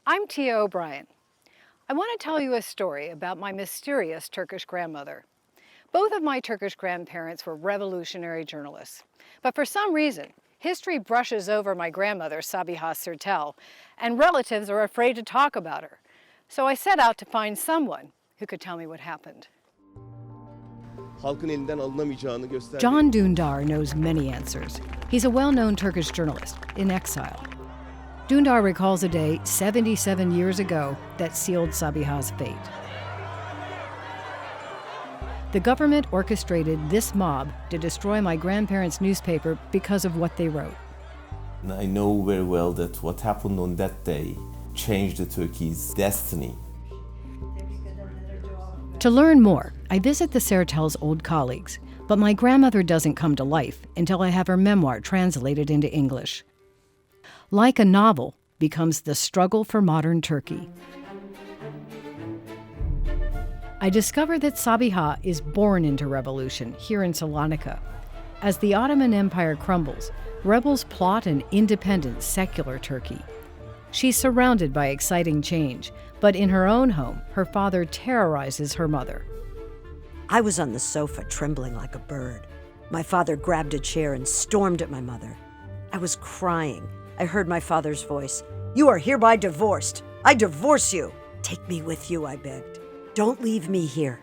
I'm Tia O'Brien. I want to tell you a story about my mysterious Turkish grandmother. Both of my Turkish grandparents were revolutionary journalists, but for some reason, history brushes over my grandmother, SABIHA Sertel, and relatives are afraid to talk about her. So I set out to find someone who could tell me what happened. John Dündar knows many answers. He's a well-known Turkish journalist in exile. Dündar recalls a day 77 years ago that sealed Sabiha's fate. The government orchestrated this mob to destroy my grandparents' newspaper because of what they wrote. I know very well that what happened on that day changed the Turkey's destiny. To learn more, I visit the Sertel's old colleagues, but my grandmother doesn't come to life until I have her memoir translated into English. Like a novel, becomes the struggle for modern Turkey. I discover that Sabiha is born into revolution here in Salonika. As the Ottoman Empire crumbles, rebels plot an independent, secular Turkey. She's surrounded by exciting change, but in her own home, her father terrorizes her mother. I was on the sofa, trembling like a bird. My father grabbed a chair and stormed at my mother. I was crying. I heard my father's voice. "You are hereby divorced. I divorce you. Take me with you," I begged. "Don't leave me here."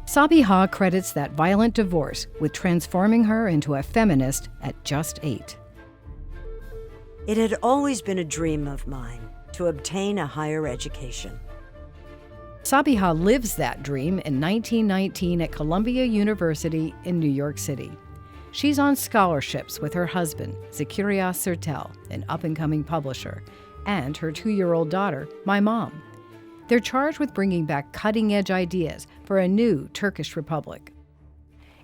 Sabiha credits that violent divorce with transforming her into a feminist at just 8. It had always been a dream of mine to obtain a higher education. Sabiha lives that dream in 1919 at Columbia University in New York City. She's on scholarships with her husband, Zakaria Sertel, an up-and-coming publisher, and her 2-year-old daughter, my mom. They're charged with bringing back cutting-edge ideas for a new Turkish republic.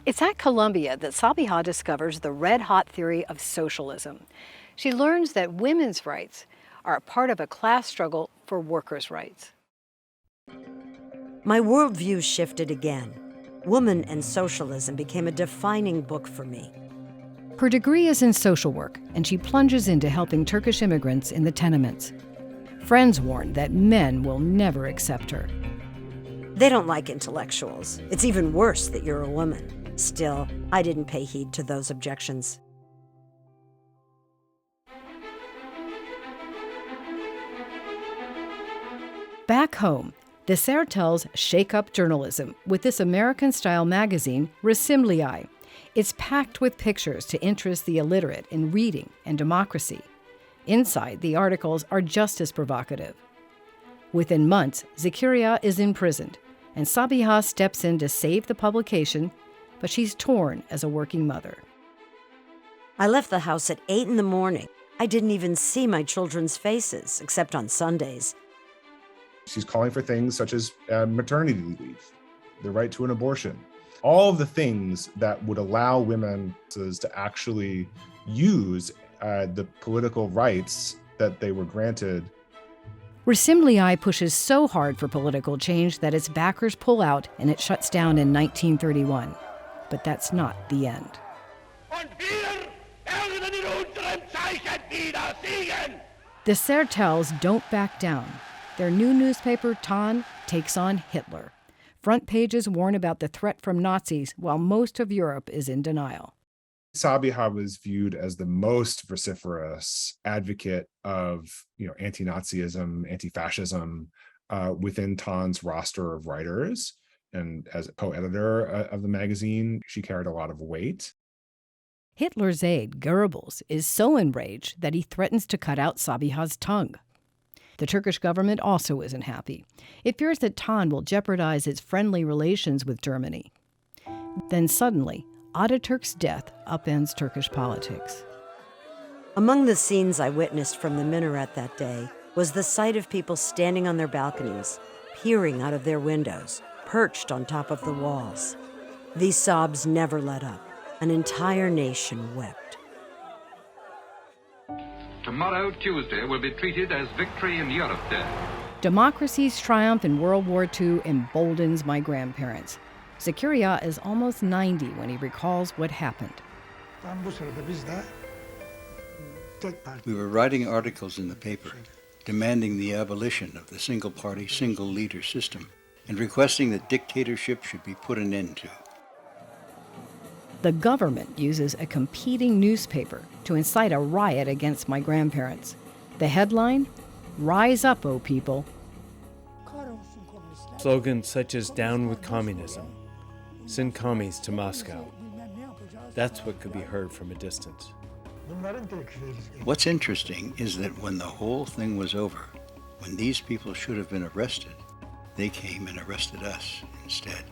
It's at Columbia that Sabiha discovers the red-hot theory of socialism. She learns that women's rights are a part of a class struggle for workers' rights. My worldview shifted again. Woman and Socialism became a defining book for me. Her degree is in social work, and she plunges into helping Turkish immigrants in the tenements. Friends warn that men will never accept her. They don't like intellectuals. It's even worse that you're a woman. Still, I didn't pay heed to those objections. Back home, the Sertels shake up journalism with this American-style magazine, Resimliai. It's packed with pictures to interest the illiterate in reading and democracy. Inside, the articles are just as provocative. Within months, Zakaria is imprisoned, and Sabiha steps in to save the publication, but she's torn as a working mother. I left the house at 8 in the morning. I didn't even see my children's faces, except on Sundays. She's calling for things such as maternity leave, the right to an abortion, all of the things that would allow women to actually use the political rights that they were granted. Resimliai pushes so hard for political change that its backers pull out and it shuts down in 1931. But that's not the end. The Sertels don't back down. Their new newspaper, Tan, takes on Hitler. Front pages warn about the threat from Nazis while most of Europe is in denial. Sabiha was viewed as the most vociferous advocate of, anti-Nazism, anti-fascism within Tan's roster of writers. And as a co-editor of the magazine, she carried a lot of weight. Hitler's aide, Goebbels, is so enraged that he threatens to cut out Sabiha's tongue. The Turkish government also isn't happy. It fears that Tan will jeopardize its friendly relations with Germany. Then suddenly, Ataturk's death upends Turkish politics. Among the scenes I witnessed from the minaret that day was the sight of people standing on their balconies, peering out of their windows, perched on top of the walls. These sobs never let up. An entire nation wept. Tomorrow, Tuesday, will be treated as Victory in Europe Day. Democracy's triumph in World War II emboldens my grandparents. Zakaria is almost 90 when he recalls what happened. We were writing articles in the paper, demanding the abolition of the single-party, single-leader system, and requesting that dictatorship should be put an end to. The government uses a competing newspaper to incite a riot against my grandparents. The headline, "Rise up, O people." Slogans such as "Down with Communism," "Send commies to Moscow." That's what could be heard from a distance. What's interesting is that when the whole thing was over, when these people should have been arrested, they came and arrested us instead.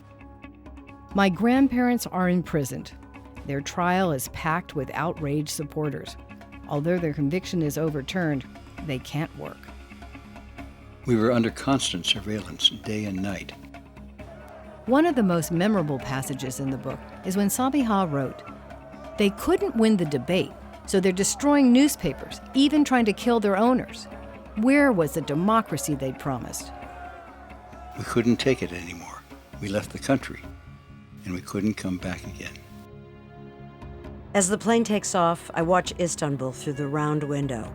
My grandparents are imprisoned. Their trial is packed with outraged supporters. Although their conviction is overturned, they can't work. We were under constant surveillance day and night. One of the most memorable passages in the book is when SABIHA wrote, "They couldn't win the debate, so they're destroying newspapers, even trying to kill their owners. Where was the democracy they'd promised?" We couldn't take it anymore. We left the country, and we couldn't come back again. As the plane takes off, I watch Istanbul through the round window.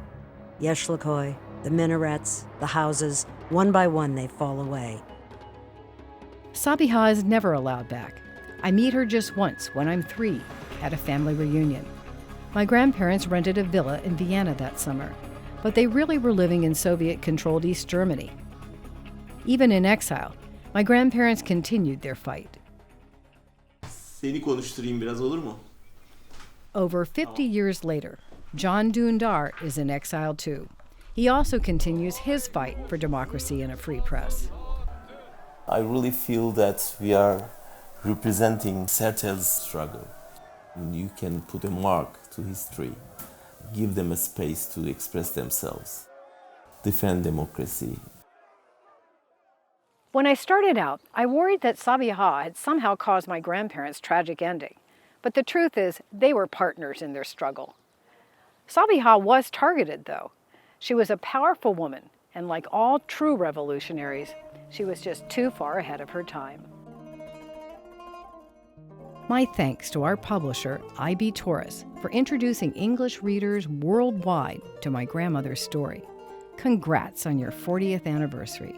Yeşilköy, the minarets, the houses, one by one they fall away. SABIHA is never allowed back. I meet her just once when I'm 3 at a family reunion. My grandparents rented a villa in Vienna that summer, but they really were living in Soviet-controlled East Germany. Even in exile, my grandparents continued their fight. Seni konuşturayım biraz olur mu? Over 50 years later, John Dündar is in exile too. He also continues his fight for democracy and a free press. I really feel that we are representing Sertel's struggle. You can put a mark to history, give them a space to express themselves, defend democracy. When I started out, I worried that SABIHA had somehow caused my grandparents' tragic ending. But the truth is, they were partners in their struggle. SABIHA was targeted, though. She was a powerful woman, and like all true revolutionaries, she was just too far ahead of her time. My thanks to our publisher, IB Torres, for introducing English readers worldwide to my grandmother's story. Congrats on your 40th anniversary.